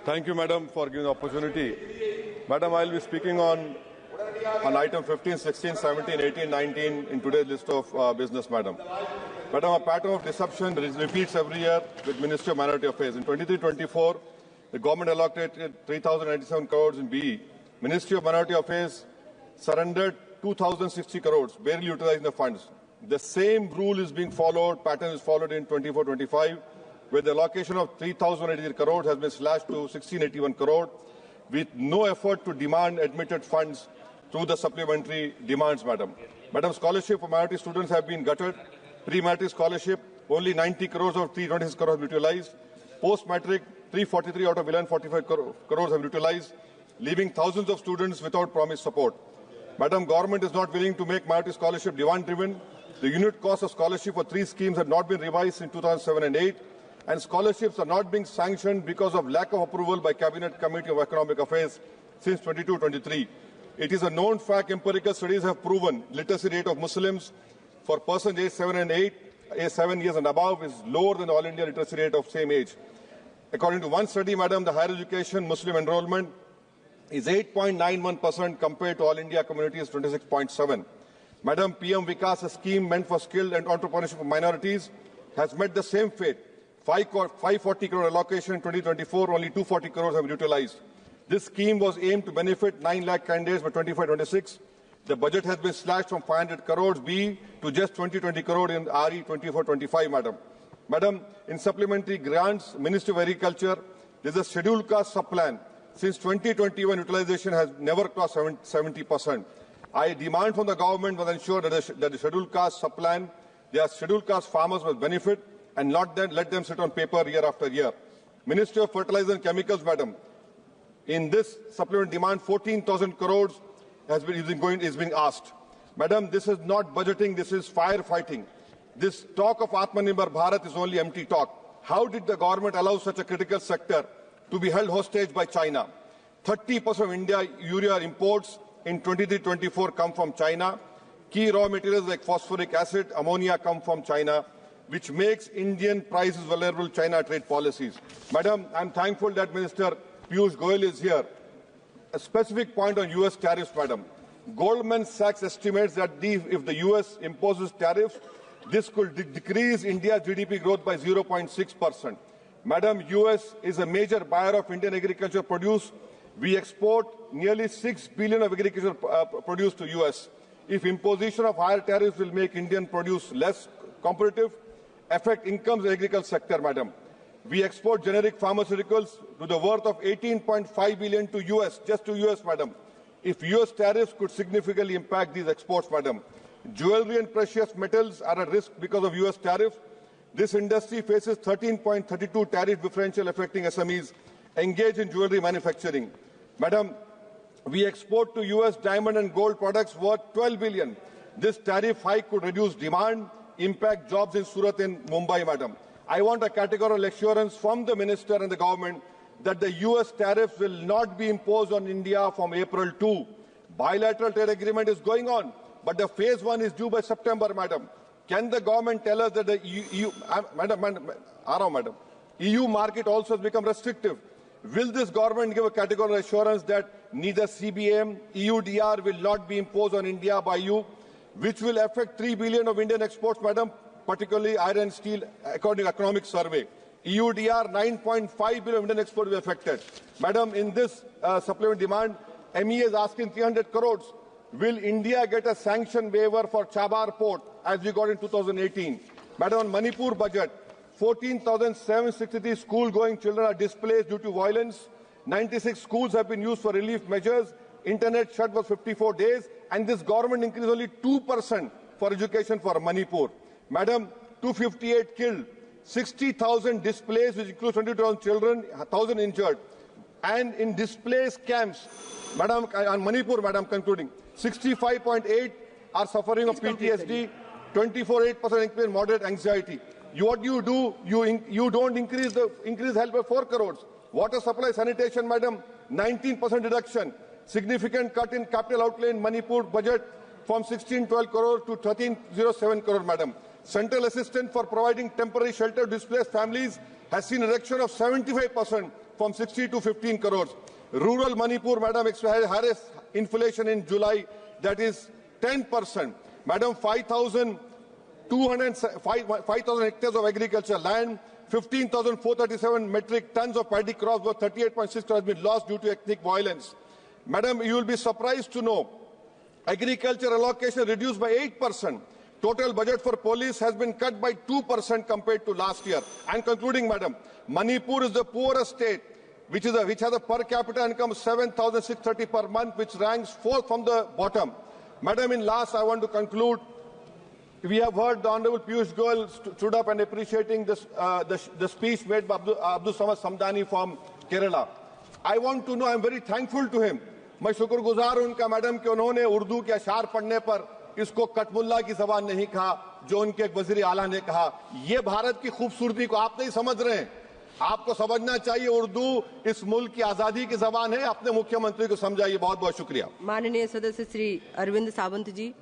Thank you, Madam, for giving the opportunity. Madam, I will be speaking on item 15, 16, 17, 18, 19 in today's list of business, Madam. Madam, a pattern of deception repeats every year with Ministry of Minority Affairs. In 23-24, the government allocated 3,097 crores in BE. Ministry of Minority Affairs surrendered 2,060 crores, barely utilizing the funds. The same rule is being followed, pattern is followed in 24-25, where the allocation of 3,083 crores has been slashed to 1,681 crores, with no effort to demand admitted funds through the supplementary demands, Madam. Madam, scholarship for minority students have been gutted. Pre-matric scholarship, only 90 crores of 326 crores have been utilized. Post-matric, 343 out of 1145 crores have been utilized, leaving thousands of students without promised support. Madam, government is not willing to make minority scholarship demand-driven. The unit cost of scholarship for 3 schemes have not been revised in 2007 and 8, and scholarships are not being sanctioned because of lack of approval by Cabinet Committee of Economic Affairs since 22-23. It is a known fact, empirical studies have proven literacy rate of Muslims for persons aged 7 years and above is lower than the All India literacy rate of same age. According to one study, Madam, the higher education Muslim enrollment is 8.91% compared to All India communities 26.7. Madam, PM Vikas, a scheme meant for skilled and entrepreneurship of minorities, has met the same fate. 540 crore allocation in 2024, only 240 crores have been utilized. This scheme was aimed to benefit 9 lakh candidates by 25-26. The budget has been slashed from 500 crores B to just 20 crore in RE 24-25, Madam. Madam, in supplementary grants, Ministry of Agriculture, there is a scheduled caste sub-plan. Since 2021, utilization has never crossed 70%. I demand from the government to ensure that the scheduled caste sub-plan, their scheduled caste farmers must benefit and not let them sit on paper year after year. Ministry of Fertilizer and Chemicals, Madam, in this supplement demand, 14,000 crores is being asked. Madam, this is not budgeting, this is firefighting. This talk of Atmanirbhar Bharat is only empty talk. How did the government allow such a critical sector to be held hostage by China? 30% of India urea imports in 23-24 come from China. Key raw materials like phosphoric acid, ammonia come from China, which makes Indian prices vulnerable to China trade policies. Madam, I am thankful that Minister Piyush Goyal is here. A specific point on US tariffs, Madam. Goldman Sachs estimates that if the US imposes tariffs, this could decrease India's GDP growth by 0.6%. Madam, US is a major buyer of Indian agricultural produce. We export nearly 6 billion of agricultural produce to US. If imposition of higher tariffs will make Indian produce less competitive, affect incomes in the agriculture sector, Madam. We export generic pharmaceuticals to the worth of 18.5 billion to US, just to US, Madam. If US tariffs could significantly impact these exports, Madam. Jewelry and precious metals are at risk because of US tariffs. This industry faces 13.32 tariff differential affecting SMEs engaged in jewelry manufacturing. Madam, we export to US diamond and gold products worth 12 billion. This tariff hike could reduce demand, impact jobs in Surat and Mumbai, Madam. I want a categorical assurance from the Minister and the government that the US tariffs will not be imposed on India from April 2. Bilateral trade agreement is going on, but the phase 1 is due by September, Madam. Can the government tell us that the EU market also has become restrictive? Will this government give a categorical assurance that neither CBM, EUDR will not be imposed on India by you, which will affect 3 billion of Indian exports, Madam, particularly iron and steel, according to Economic Survey. EUDR, 9.5 billion Indian exports will be affected. Madam, in this supplement demand, MEA is asking 300 crores. Will India get a sanction waiver for Chabar port as we got in 2018? Madam, on Manipur budget, 14,763 school-going children are displaced due to violence. 96 schools have been used for relief measures. Internet shut for 54 days. And this government increased only 2% for education for Manipur. Madam, 258 killed, 60,000 displaced, which includes 20,000 children, 1,000 injured. And in displaced camps, Madam, on Manipur, Madam, concluding, 65.8 are suffering of PTSD, 24.8% increase moderate anxiety. What do? You don't increase help by 4 crores. Water supply sanitation, Madam, 19% reduction. Significant cut in capital outlay in Manipur budget from 1612 crore to 1307 crore, Madam. Central assistance for providing temporary shelter to displaced families has seen a reduction of 75% from 60 to 15 crores. Rural Manipur, madam, had inflation in July that is 10%. Madam, 5,000 hectares of agricultural land, 15,437 metric tons of paddy crops worth 38.6 crores has been lost due to ethnic violence. Madam, you will be surprised to know agriculture allocation reduced by 8%. Total budget for police has been cut by 2% compared to last year. And concluding, madam, Manipur is the poorest state, which has a per capita income of 7,630 per month, which ranks fourth from the bottom. Madam, in last, I want to conclude. We have heard the Honorable Piyush Goyal stood up and appreciating this, the speech made by Abdul Samad Samdani from Kerala. I want to know, I am very thankful to him. मैं शुक्रगुजार हूं उनका madam कि उन्होंने उर्दू के अशार पढ़ने पर इसको कटमुल्ला की जबान नहीं कहा, जो उनके एक वजीर आला ने कहा। ये भारत की खूबसूरती को आप नहीं समझ रहे हैं। आपको समझना चाहिए उर्दू इस मुल्क की आजादी की जबान है। अपने मुख्यमंत्री को समझाइए। बहुत बहुत शुक्रिया। माननीय सदस्य श्री अरविंद सावंत जी।